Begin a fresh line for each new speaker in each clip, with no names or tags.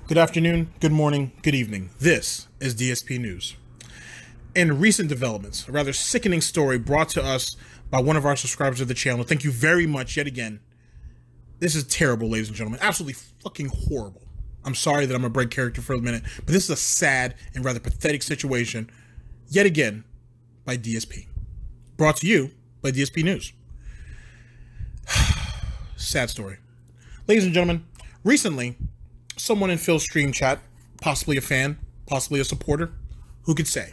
Good afternoon, good morning, good evening. This is DSP News. In recent developments, a rather sickening story brought to us by one of our subscribers of the channel. Thank you very much yet again. This is terrible, ladies and gentlemen. Absolutely fucking horrible. I'm sorry that I'm going to break character for a minute, but this is a sad and rather pathetic situation, yet again, by DSP. Brought to you by DSP News. Sad story. Ladies and gentlemen, recently, someone in Phil's stream chat, possibly a fan, possibly a supporter, who could say,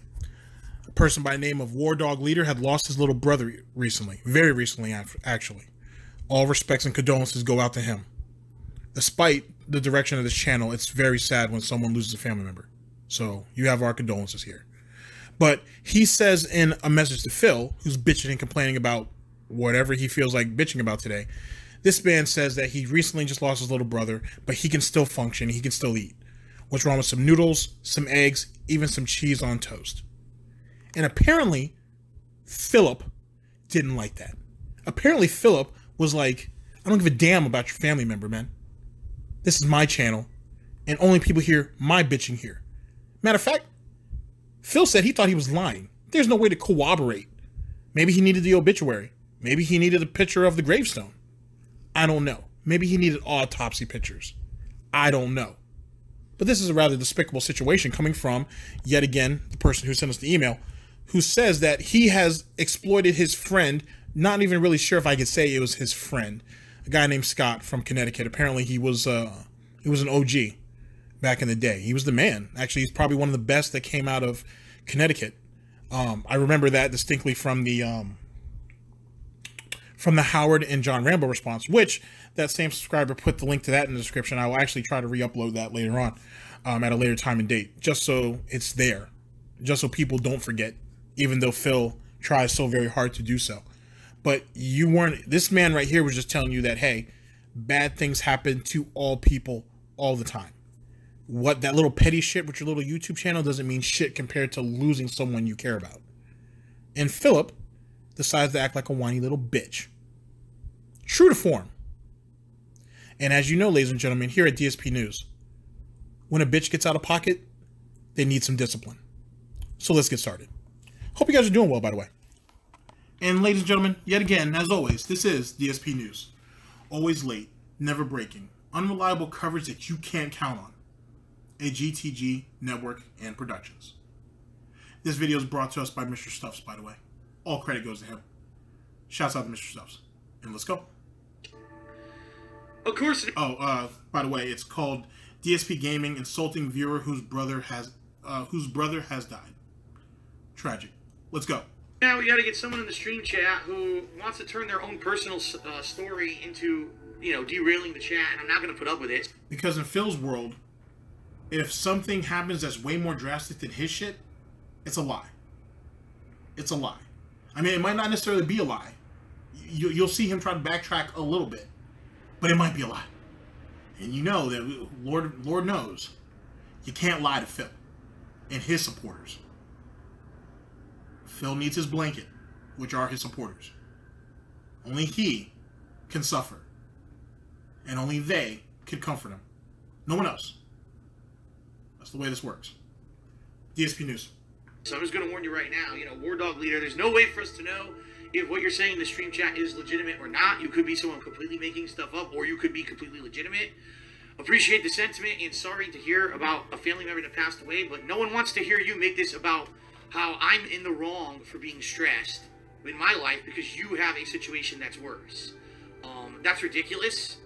a person by the name of War Dog Leader had lost his little brother recently, very recently actually. All respects and condolences go out to him. Despite the direction of this channel, it's very sad when someone loses a family member. So you have our condolences here. But he says in a message to Phil, who's bitching and complaining about whatever he feels like bitching about today, this man says that he recently just lost his little brother, but he can still function, he can still eat. What's wrong with some noodles, some eggs, even some cheese on toast? And apparently, Philip didn't like that. Apparently, Philip was like, I don't give a damn about your family member, man. This is my channel, and only people hear my bitching here. Matter of fact, Phil said he thought he was lying. There's no way to corroborate. Maybe he needed the obituary. Maybe he needed a picture of the gravestone. I don't know. Maybe he needed autopsy pictures. I don't know. But this is a rather despicable situation coming from, yet again, the person who sent us the email, who says that he has exploited his friend, not even really sure if I could say it was his friend, a guy named Scott from Connecticut. Apparently he was an OG back in the day. He was the man. Actually, he's probably one of the best that came out of Connecticut. I remember that distinctly from the Howard and John Rambo response, which that same subscriber put the link to that in the description. I will actually try to re-upload that later on at a later time and date, just so it's there, just so people don't forget, even though Phil tries so very hard to do so. But you weren't, this man right here was just telling you that, hey, bad things happen to all people all the time. What, that little petty shit with your little YouTube channel doesn't mean shit compared to losing someone you care about. And Philip decides to act like a whiny little bitch. True to form. And as you know, ladies and gentlemen, here at DSP News, when a bitch gets out of pocket, they need some discipline. So let's get started. Hope you guys are doing well, by the way. And ladies and gentlemen, yet again, as always, this is DSP News. Always late, never breaking, unreliable coverage that you can't count on. A GTG network and productions. This video is brought to us by Mr. Stuffs, by the way. All credit goes to him. Shouts out to Mr. Stuffs. And let's go. Of course. Oh, by the way, it's called DSPGaming, insulting viewer whose brother has died. Tragic. Let's go.
Now we got to get someone in the stream chat who wants to turn their own personal story into, derailing the chat, and I'm not going to put up with it.
Because in Phil's world, if something happens that's way more drastic than his shit, it's a lie. It's a lie. I mean, it might not necessarily be a lie. You'll see him try to backtrack a little bit, but it might be a lie. And you know that Lord knows you can't lie to Phil and his supporters. Phil needs his blanket, which are his supporters. Only he can suffer, and only they can comfort him. No one else. That's the way this works. DSP News.
So I'm just going to warn you right now, War Dog Leader, there's no way for us to know if what you're saying in the stream chat is legitimate or not. You could be someone completely making stuff up, or you could be completely legitimate. Appreciate the sentiment, and sorry to hear about a family member that passed away, but no one wants to hear you make this about how I'm in the wrong for being stressed in my life because you have a situation that's worse. That's ridiculous.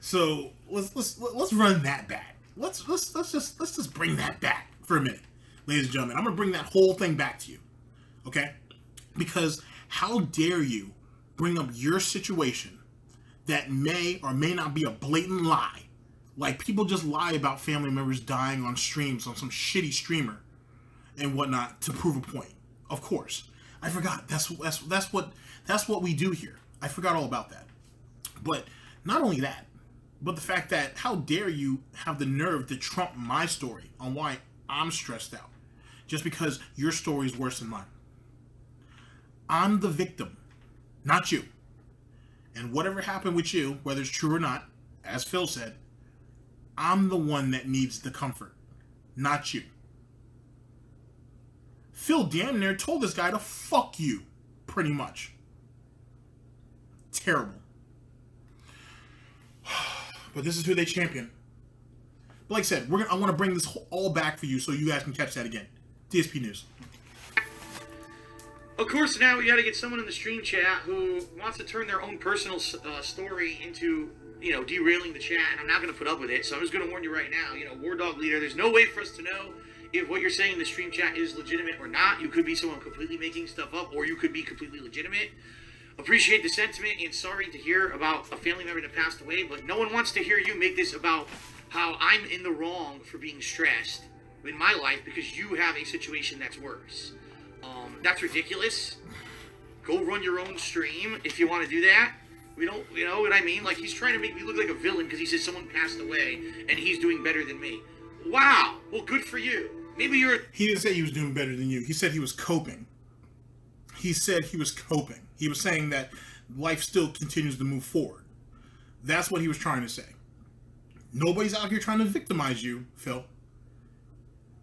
So let's run that back. Let's just bring that back for a minute. Ladies and gentlemen, I'm going to bring that whole thing back to you, okay? Because how dare you bring up your situation that may or may not be a blatant lie. Like people just lie about family members dying on streams on some shitty streamer and whatnot to prove a point. Of course. I forgot. That's what we do here. I forgot all about that. But not only that, but the fact that how dare you have the nerve to trump my story on why I'm stressed out just because your story is worse than mine. I'm the victim, not you. And whatever happened with you, whether it's true or not, as Phil said, I'm the one that needs the comfort, not you. Phil damn near told this guy to fuck you, pretty much. Terrible. But this is who they champion. But like I said, I want to bring this all back for you so you guys can catch that again. DSP News.
Of course, now we got to get someone in the stream chat who wants to turn their own personal story into, you know, derailing the chat, and I'm not going to put up with it, so I'm just going to warn you right now, you know, War Dog Leader, there's no way for us to know if what you're saying in the stream chat is legitimate or not. You could be someone completely making stuff up, or you could be completely legitimate. Appreciate the sentiment, and sorry to hear about a family member that passed away, but no one wants to hear you make this about how I'm in the wrong for being stressed in my life because you have a situation that's worse. That's ridiculous. Go run your own stream if you want to do that. We don't, you know what I mean? Like, he's trying to make me look like a villain because he says someone passed away and he's doing better than me. Wow. Well, good for you. Maybe you're...
He didn't say he was doing better than you. He said he was coping. He said he was coping. He was saying that life still continues to move forward. That's what he was trying to say. Nobody's out here trying to victimize you, Phil.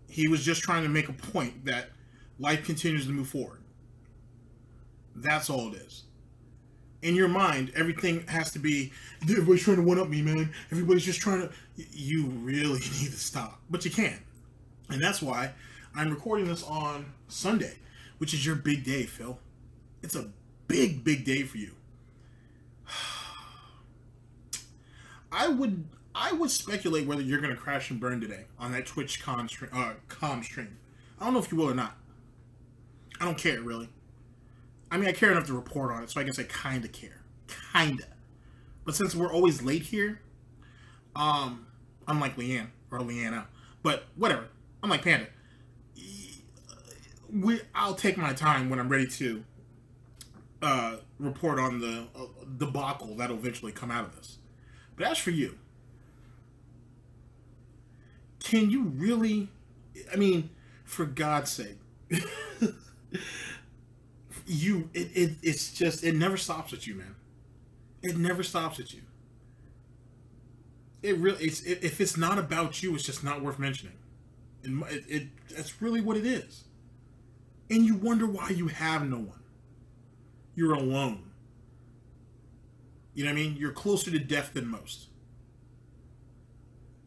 He was just trying to make a point that life continues to move forward. That's all it is. In your mind, everything has to be, everybody's trying to one-up me, man. Everybody's just trying to... You really need to stop. But you can't. And that's why I'm recording this on Sunday, which is your big day, Phil. It's a big, big day for you. I would speculate whether you're going to crash and burn today on that Twitch com stream. I don't know if you will or not. I don't care, really. I mean, I care enough to report on it, so I guess I kind of care. Kind of. But since we're always late here, unlike Leanne, or Leanna, but whatever. Unlike Panda. I'll take my time when I'm ready to report on the debacle that'll eventually come out of this. But as for you, can you really, I mean, for God's sake, it's just, it never stops at you, man. It never stops at you. It really, if it's not about you, it's just not worth mentioning. That's really what it is. And you wonder why you have no one. You're alone. You know what I mean? You're closer to death than most.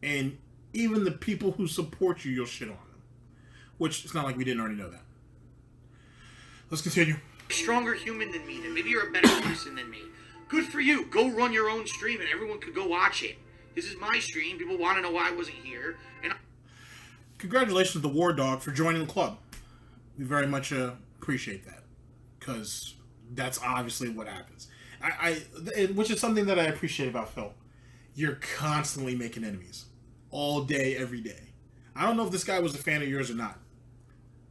And even the people who support you, you'll shit on them. Which, it's not like we didn't already know that. Let's continue.
Stronger human than me, then maybe you're a better person than me. Good for you. Go run your own stream and everyone could go watch it. This is my stream. People want to know why I wasn't here. And
congratulations to the War Dog for joining the club. We very much appreciate that. Because that's obviously what happens. Which is something that I appreciate about Phil. You're constantly making enemies. All day, every day. I don't know if this guy was a fan of yours or not.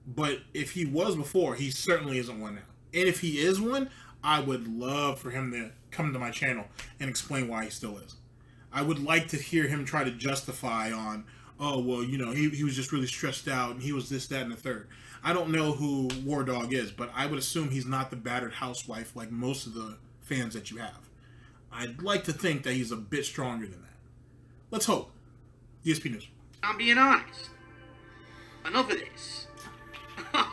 But if he was before, he certainly isn't one now. And if he is one, I would love for him to come to my channel and explain why he still is. I would like to hear him try to justify on, oh, well, you know, he was just really stressed out and he was this, that, and the third. I don't know who War Dog is, but I would assume he's not the battered housewife like most of the fans that you have. I'd like to think that he's a bit stronger than that. Let's hope. DSP News.
I'm being honest. Enough of this.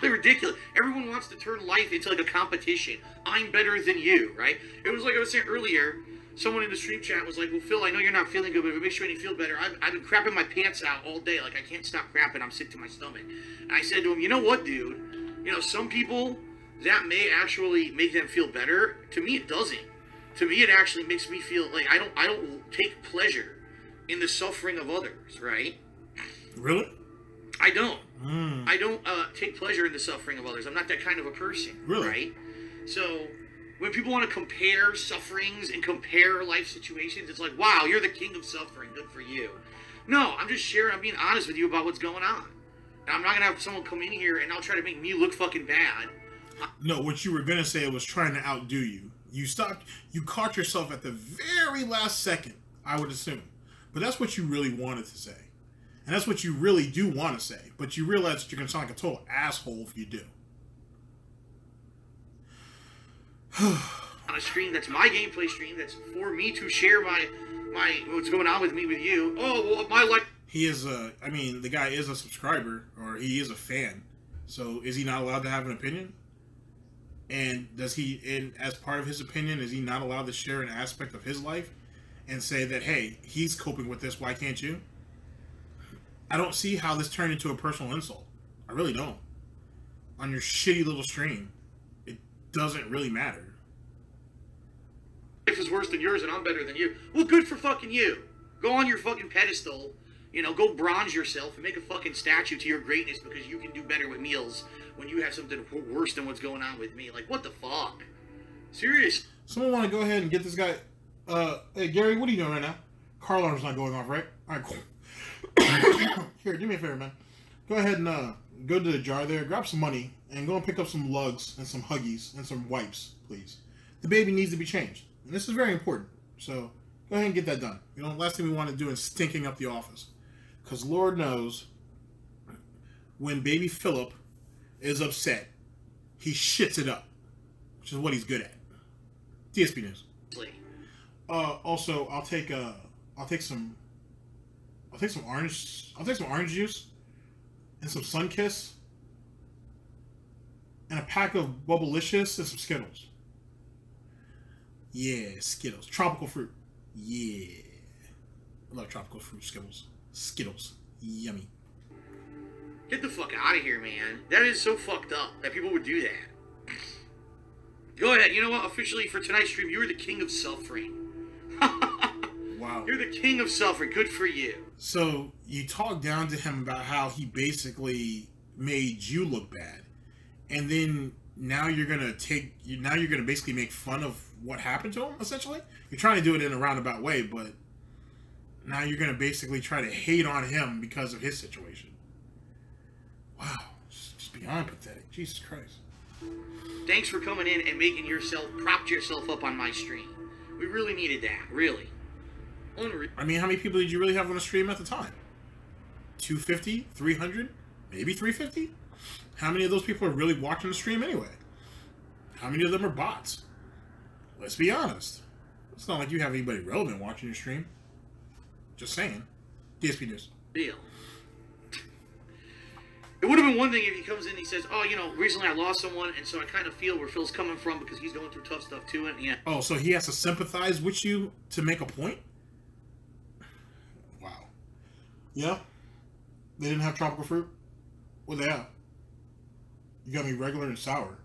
They're ridiculous. Everyone wants to turn life into like a competition. I'm better than you, right? It was like I was saying earlier, someone in the stream chat was like, well, Phil, I know you're not feeling good, but if it makes you any feel better, I've been crapping my pants out all day. Like, I can't stop crapping. I'm sick to my stomach. And I said to him, you know what, dude? You know, some people, that may actually make them feel better. To me, it doesn't. To me, it actually makes me feel like I don't take pleasure in the suffering of others, right?
Really?
I don't. I don't take pleasure in the suffering of others. I'm not that kind of a person,
really?
Right? So when people want to compare sufferings and compare life situations, it's like, wow, you're the king of suffering. Good for you. No, I'm just sharing. I'm being honest with you about what's going on. And I'm not going to have someone come in here and I'll try to make me look fucking bad.
No, what you were going to say was trying to outdo you. You caught yourself at the very last second, I would assume. But that's what you really wanted to say. And that's what you really do want to say. But you realize that you're going to sound like a total asshole if you do.
On a stream that's my gameplay stream, that's for me to share my what's going on with me with you. Oh, well, my life.
He is I mean, the guy is a subscriber, or he is a fan. So is he not allowed to have an opinion? And as part of his opinion, is he not allowed to share an aspect of his life and say that, hey, he's coping with this, why can't you? I don't see how this turned into a personal insult. I really don't. On your shitty little stream, it doesn't really matter.
Life is worse than yours and I'm better than you. Well, good for fucking you. Go on your fucking pedestal, you know, go bronze yourself and make a fucking statue to your greatness because you can do better with meals when you have something worse than what's going on with me. Like, what the fuck? Serious.
Someone want to go ahead and get this guy, hey, Gary, what are you doing right now? Car alarm's not going off, right? Alright, cool. Here, do me a favor, man. Go ahead and, go to the jar there, grab some money, and go and pick up some lugs and some Huggies and some wipes, please. The baby needs to be changed. And this is very important. So, go ahead and get that done. You know, last thing we want to do is stinking up the office. Because Lord knows, when baby Philip is upset, he shits it up. Which is what he's good at. DSP News. Also, I'll take some orange juice and some Sunkiss and a pack of Bubblicious and some Skittles. Yeah, Skittles. Tropical fruit. Yeah. I love tropical fruit Skittles. Skittles. Yummy.
Get the fuck out of here, man. That is so fucked up that people would do that. Go ahead. You know what? Officially for tonight's stream, you were the king of suffering.
Wow.
You're the king of suffering. Good for you.
So you talk down to him about how he basically made you look bad, and then now you're gonna basically make fun of what happened to him. Essentially, you're trying to do it in a roundabout way, but now you're gonna basically try to hate on him because of his situation. Wow, it's just beyond pathetic. Jesus Christ.
Thanks for coming in and propped yourself up on my stream. We really needed that, really.
I mean, how many people did you really have on the stream at the time? 250? 300? Maybe 350? How many of those people are really watching the stream anyway? How many of them are bots? Let's be honest. It's not like you have anybody relevant watching your stream. Just saying. DSP News.
Deal. It would have been one thing if he comes in and he says, oh, you know, recently I lost someone, and so I kind of feel where Phil's coming from because he's going through tough stuff too, and yeah.
Oh, so he has to sympathize with you to make a point? Wow. Yeah? They didn't have tropical fruit? What they have? You got me regular and sour.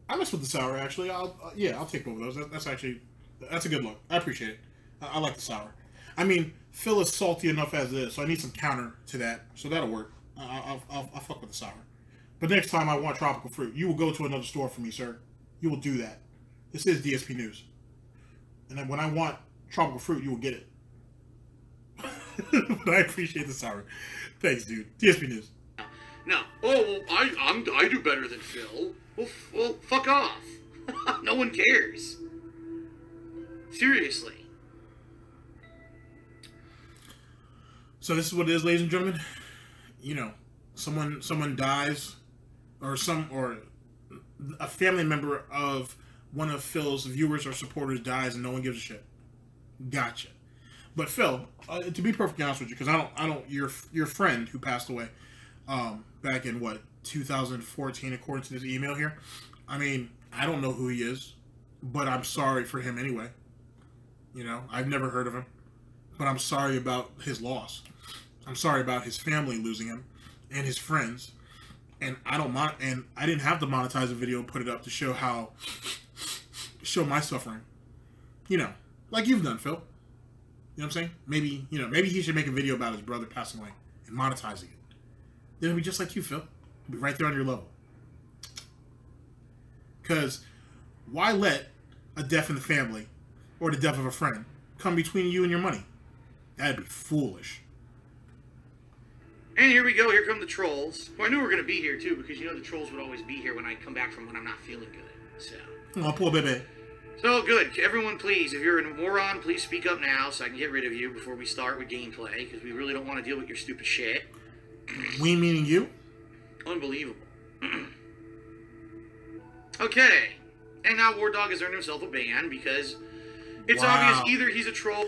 I mess with the sour, actually. I'll take both of those. That's a good look. I appreciate it. I like the sour. I mean, Phil is salty enough as it is, so I need some counter to that. So that'll work. I'll fuck with the sour. But next time I want tropical fruit, you will go to another store for me, sir. You will do that. This is DSP News. And then when I want tropical fruit, you will get it. But I appreciate the sour. Thanks, dude. DSP News.
No. Oh, well, I do better than Phil. Well, fuck off. No one cares. Seriously.
So this is what it is, ladies and gentlemen. You know, someone dies, or a family member of one of Phil's viewers or supporters dies, and no one gives a shit. Gotcha. But Phil, to be perfectly honest with you, because I don't, your friend who passed away, back in 2014, according to this email here. I mean, I don't know who he is, but I'm sorry for him anyway. You know, I've never heard of him, but I'm sorry about his loss. I'm sorry about his family losing him and his friends. And I didn't have to monetize a video and put it up to show show my suffering. You know, like you've done, Phil. You know what I'm saying? Maybe he should make a video about his brother passing away and monetizing it. Then it'll be just like you, Phil. It'll be right there on your level. Because why let a death in the family or the death of a friend come between you and your money? That'd be foolish.
And here we go. Here come the trolls. Well, I knew we were going to be here, too, because, you know, the trolls would always be here when I come back from when I'm not feeling good. So.
Oh, poor baby.
So, good. Everyone, please, if you're a moron, please speak up now so I can get rid of you before we start with gameplay, because we really don't want to deal with your stupid shit.
We meaning you?
Unbelievable. Okay. And now War Dog has earned himself a ban because it's obvious either he's a troll.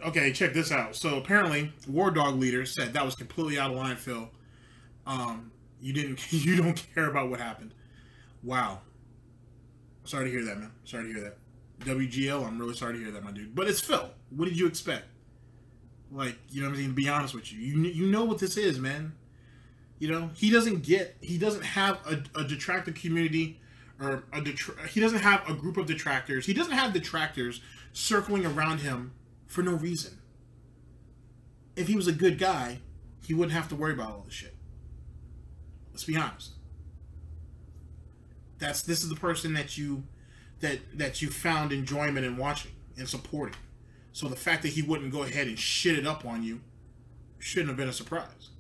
Okay, check this out. So apparently, War Dog leader said that was completely out of line, Phil. You don't care about what happened. Wow. Sorry to hear that, man. Sorry to hear that. WGL, I'm really sorry to hear that, my dude. But it's Phil. What did you expect? Like, you know what I'm saying? To be honest with you, you know what this is, man. You know, he doesn't have a detractor community, or he doesn't have a group of detractors. He doesn't have detractors circling around him for no reason. If he was a good guy, he wouldn't have to worry about all this shit. Let's be honest. This is the person that you found enjoyment in watching and supporting. So the fact that he wouldn't go ahead and shit it up on you shouldn't have been a surprise.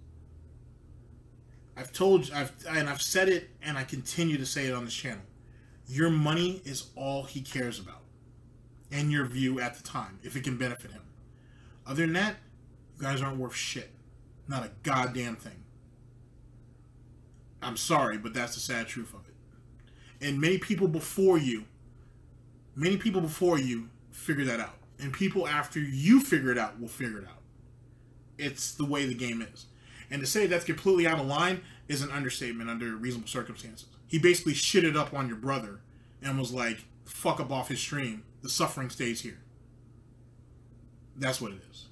I've said it, and I continue to say it on this channel. Your money is all he cares about, and your view at the time, if it can benefit him. Other than that, you guys aren't worth shit. Not a goddamn thing. I'm sorry, but that's the sad truth of it. And many people before you figure that out. And people after you figure it out will figure it out. It's the way the game is. And to say that's completely out of line is an understatement under reasonable circumstances. He basically shitted up on your brother and was like, fuck up off his stream. The suffering stays here. That's what it is.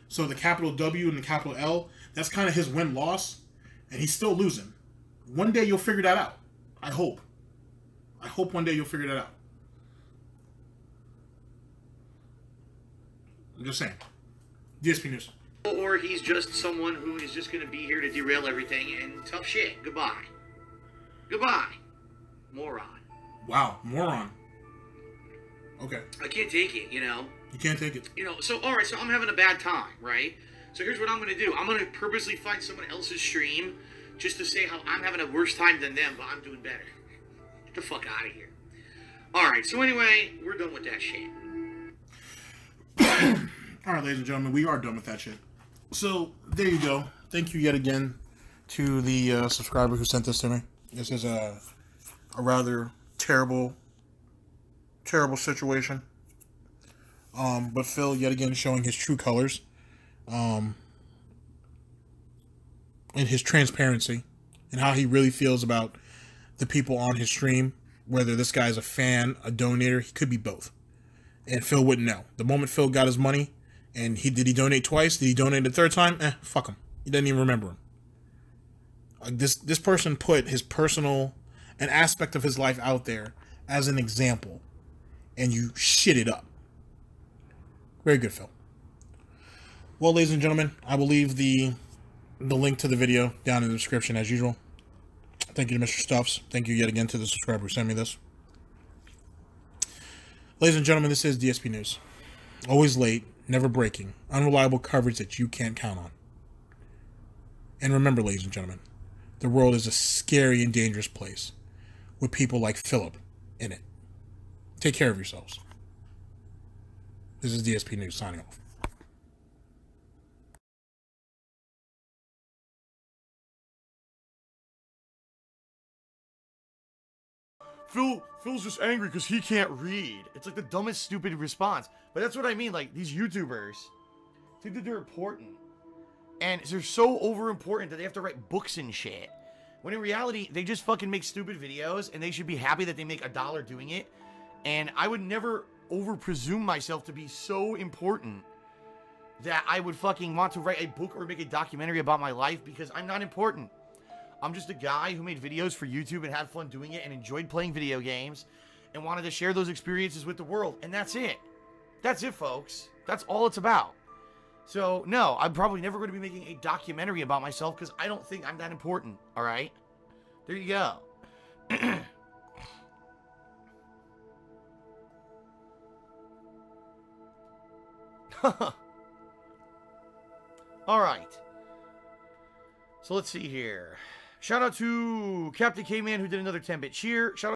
So the capital W and the capital L, that's kind of his win-loss. And he's still losing. One day you'll figure that out. I hope. I hope one day you'll figure that out. I'm just saying. DSP News.
Or he's just someone who is just going to be here to derail everything and tough shit. Goodbye. Goodbye. Moron.
Wow, moron. Okay.
I can't take it, you know.
You can't take it.
You know, so, alright, so I'm having a bad time, right? So here's what I'm going to do. I'm going to purposely find someone else's stream just to say how I'm having a worse time than them, but I'm doing better. Get the fuck out of here. Alright, so anyway, we're done with that shit.
Alright, ladies and gentlemen, we are done with that shit. So, there you go. Thank you yet again to the subscriber who sent this to me. This is a rather terrible situation. But Phil, yet again, showing his true colors. And his transparency. And how he really feels about the people on his stream. Whether this guy's a fan, a donator, he could be both. And Phil wouldn't know. The moment Phil got his money, and did he donate twice? Did he donate the third time? Fuck him. He doesn't even remember him. This person put his personal, an aspect of his life out there as an example, and you shit it up. Very good, Phil. Well, ladies and gentlemen, I will leave the link to the video down in the description as usual. Thank you to Mr. Stuffs. Thank you yet again to the subscriber who sent me this. Ladies and gentlemen, this is DSP News. Always late, never breaking, unreliable coverage that you can't count on. And remember, ladies and gentlemen, the world is a scary and dangerous place with people like Philip in it. Take care of yourselves. This is DSP News signing off.
Phil's just angry because he can't read. It's like the dumbest, stupid response. But that's what I mean. Like, these YouTubers think that they're important. And they're so over-important that they have to write books and shit. When in reality, they just fucking make stupid videos, and they should be happy that they make $1 doing it. And I would never over-presume myself to be so important that I would fucking want to write a book or make a documentary about my life, because I'm not important. I'm just a guy who made videos for YouTube and had fun doing it and enjoyed playing video games and wanted to share those experiences with the world. And that's it. That's it, folks. That's all it's about. So, no, I'm probably never going to be making a documentary about myself because I don't think I'm that important, all right? There you go. All right. So let's see here. Shout out to Captain K-Man who did another 10-bit cheer. Shout out